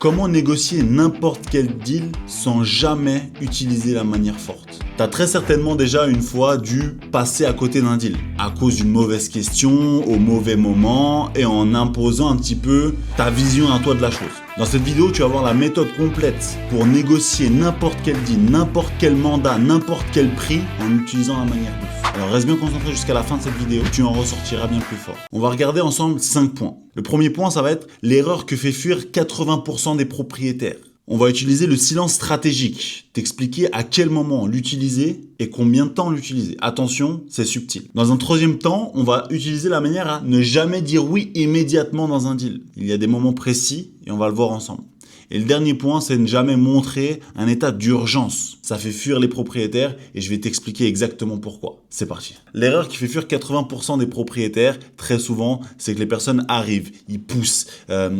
Comment négocier n'importe quel deal sans jamais utiliser la manière forte? T'as très certainement déjà une fois dû passer à côté d'un deal à cause d'une mauvaise question, au mauvais moment et en imposant un petit peu ta vision à toi de la chose. Dans cette vidéo, tu vas voir la méthode complète pour négocier n'importe quel deal, n'importe quel mandat, n'importe quel prix en utilisant la manière douce. Alors reste bien concentré jusqu'à la fin de cette vidéo, tu en ressortiras bien plus fort. On va regarder ensemble 5 points. Le premier point, ça va être l'erreur que fait fuir 80% des propriétaires. On va utiliser le silence stratégique, t'expliquer à quel moment l'utiliser et combien de temps l'utiliser. Attention, c'est subtil. Dans un troisième temps, on va utiliser la manière à ne jamais dire oui immédiatement dans un deal. Il y a des moments précis et on va le voir ensemble. Et le dernier point, c'est ne jamais montrer un état d'urgence. Ça fait fuir les propriétaires et je vais t'expliquer exactement pourquoi. C'est parti. L'erreur qui fait fuir 80% des propriétaires, très souvent, c'est que les personnes arrivent, ils poussent,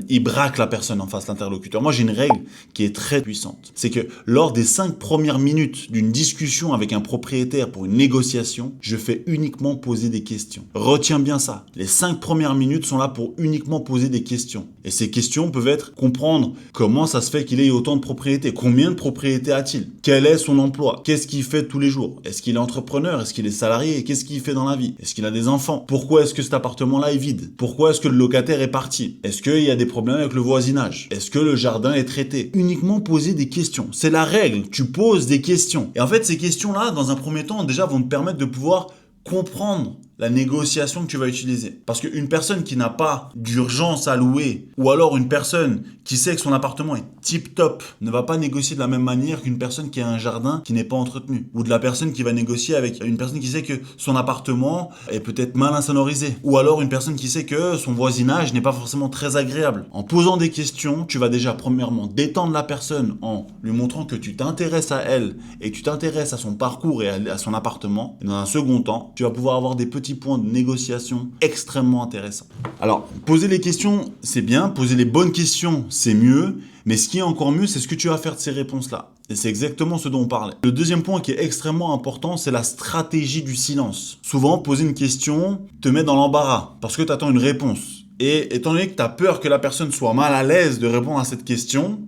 ils braquent la personne en face, l'interlocuteur. Moi, j'ai une règle qui est très puissante. C'est que lors des 5 premières minutes d'une discussion avec un propriétaire pour une négociation, je fais uniquement poser des questions. Retiens bien ça. Les 5 premières minutes sont là pour uniquement poser des questions. Et ces questions peuvent être comprendre comment ça se fait qu'il ait autant de propriétés? Combien de propriétés a-t-il? Quel est son emploi? Qu'est-ce qu'il fait tous les jours? Est-ce qu'il est entrepreneur? Est-ce qu'il est salarié? Qu'est-ce qu'il fait dans la vie? Est-ce qu'il a des enfants? Pourquoi est-ce que cet appartement-là est vide? Pourquoi est-ce que le locataire est parti? Est-ce qu'il y a des problèmes avec le voisinage? Est-ce que le jardin est traité? Uniquement poser des questions. C'est la règle. Tu poses des questions. Et en fait, ces questions-là, dans un premier temps, déjà vont te permettre de pouvoir comprendre la négociation que tu vas utiliser. Parce qu'une personne qui n'a pas d'urgence à louer, ou alors une personne qui sait que son appartement est tip-top, ne va pas négocier de la même manière qu'une personne qui a un jardin qui n'est pas entretenu. Ou de la personne qui va négocier avec une personne qui sait que son appartement est peut-être mal insonorisé. Ou alors une personne qui sait que son voisinage n'est pas forcément très agréable. En posant des questions, tu vas déjà premièrement détendre la personne en lui montrant que tu t'intéresses à elle et que tu t'intéresses à son parcours et à son appartement. Et dans un second temps, tu vas pouvoir avoir des petits points de négociation extrêmement intéressants. Alors, poser les questions, c'est bien. Poser les bonnes questions, c'est mieux. Mais ce qui est encore mieux, c'est ce que tu vas faire de ces réponses-là. Et c'est exactement ce dont on parlait. Le deuxième point qui est extrêmement important, c'est la stratégie du silence. Souvent, poser une question te met dans l'embarras parce que tu attends une réponse. Et étant donné que tu as peur que la personne soit mal à l'aise de répondre à cette question,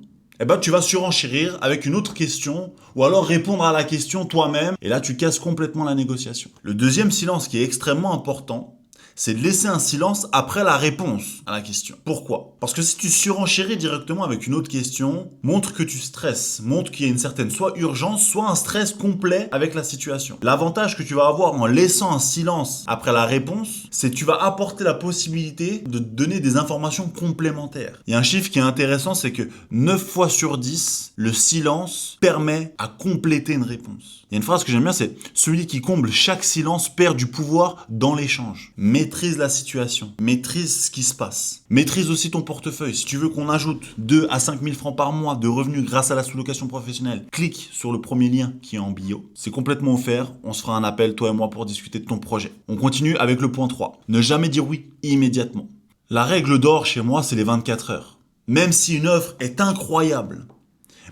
eh ben, tu vas surenchérir avec une autre question ou alors répondre à la question toi-même et là, tu casses complètement la négociation. Le deuxième silence qui est extrêmement important, c'est de laisser un silence après la réponse à la question. Pourquoi? Parce que si tu surenchéris directement avec une autre question, montre que tu stresses, montre qu'il y a une certaine soit urgence, soit un stress complet avec la situation. L'avantage que tu vas avoir en laissant un silence après la réponse, c'est que tu vas apporter la possibilité de donner des informations complémentaires. Il y a un chiffre qui est intéressant, c'est que 9 fois sur 10, le silence permet à compléter une réponse. Il y a une phrase que j'aime bien, c'est « Celui qui comble chaque silence perd du pouvoir dans l'échange ». Maîtrise la situation, maîtrise ce qui se passe. Maîtrise aussi ton portefeuille. Si tu veux qu'on ajoute 2 à 5 000 francs par mois de revenus grâce à la sous-location professionnelle, clique sur le premier lien qui est en bio. C'est complètement offert. On se fera un appel, toi et moi, pour discuter de ton projet. On continue avec le point 3. Ne jamais dire oui immédiatement. La règle d'or chez moi, c'est les 24 heures. Même si une offre est incroyable,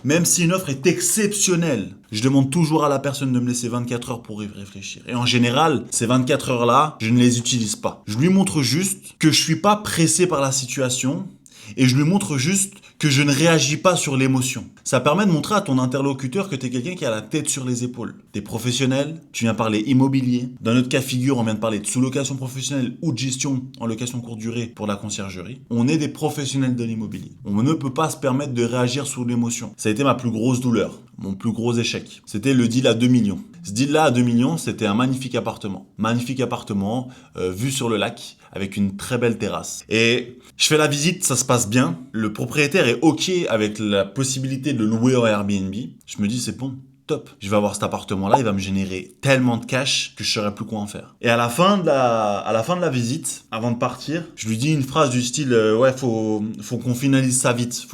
même si une offre est exceptionnelle, je demande toujours à la personne de me laisser 24 heures pour y réfléchir. Et en général, ces 24 heures-là, je ne les utilise pas. Je lui montre juste que je suis pas pressé par la situation et je lui montre juste que je ne réagis pas sur l'émotion. Ça permet de montrer à ton interlocuteur que tu es quelqu'un qui a la tête sur les épaules. Tu es professionnel, tu viens parler immobilier. Dans notre cas figure, on vient de parler de sous-location professionnelle ou de gestion en location courte durée pour la conciergerie. On est des professionnels de l'immobilier. On ne peut pas se permettre de réagir sous l'émotion. Ça a été ma plus grosse douleur, mon plus gros échec. C'était le deal à 2 millions. Ce deal-là à 2 millions, c'était un magnifique appartement. Magnifique appartement, vue sur le lac, avec une très belle terrasse. Et je fais la visite, ça se passe bien. Le propriétaire est OK avec la possibilité de le louer en Airbnb. Je me dis, c'est bon, top. Je vais avoir cet appartement-là, il va me générer tellement de cash que je ne saurais plus quoi en faire. Et à la fin de la visite, avant de partir, je lui dis une phrase du style, ouais, faut qu'on finalise ça vite.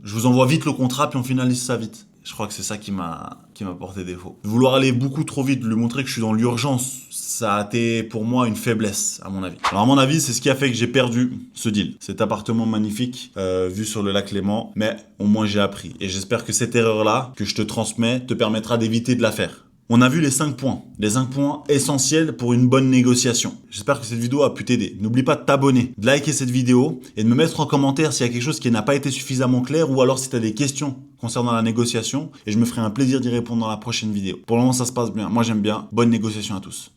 Je vous envoie vite le contrat, puis on finalise ça vite. Je crois que c'est ça qui m'a porté défaut. Vouloir aller beaucoup trop vite, lui montrer que je suis dans l'urgence, ça a été pour moi une faiblesse, à mon avis. Alors à mon avis, c'est ce qui a fait que j'ai perdu ce deal. Cet appartement magnifique, vu sur le lac Léman, mais au moins j'ai appris. Et j'espère que cette erreur-là, que je te transmets, te permettra d'éviter de la faire. On a vu les 5 points essentiels pour une bonne négociation. J'espère que cette vidéo a pu t'aider. N'oublie pas de t'abonner, de liker cette vidéo et de me mettre en commentaire s'il y a quelque chose qui n'a pas été suffisamment clair ou alors si tu as des questions concernant la négociation et je me ferai un plaisir d'y répondre dans la prochaine vidéo. Pour le moment, ça se passe bien. Moi, j'aime bien. Bonne négociation à tous.